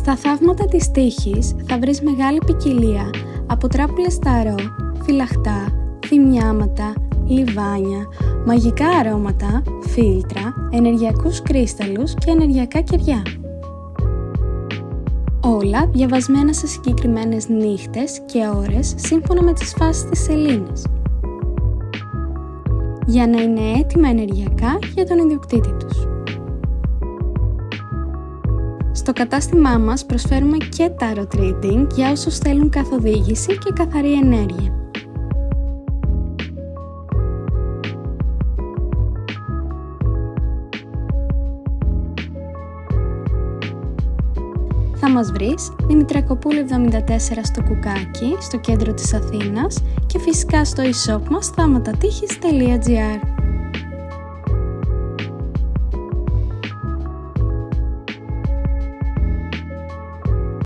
Στα θαύματα της τύχης θα βρεις μεγάλη ποικιλία από τράπουλες ταρό, φυλαχτά, θυμιάματα, λιβάνια, μαγικά αρώματα, φίλτρα, ενεργειακούς κρίσταλους και ενεργειακά κεριά. Όλα διαβασμένα σε συγκεκριμένες νύχτες και ώρες σύμφωνα με τις φάσεις της σελήνης, για να είναι έτοιμα ενεργειακά για τον ιδιοκτήτη τους. Στο κατάστημά μας προσφέρουμε και tarot reading για όσους θέλουν καθοδήγηση και καθαρή ενέργεια. Θα μας βρεις Δημητρακοπούλου 74 στο Κουκάκι, στο κέντρο της Αθήνας και φυσικά στο e-shop μας thaumatatihis.gr.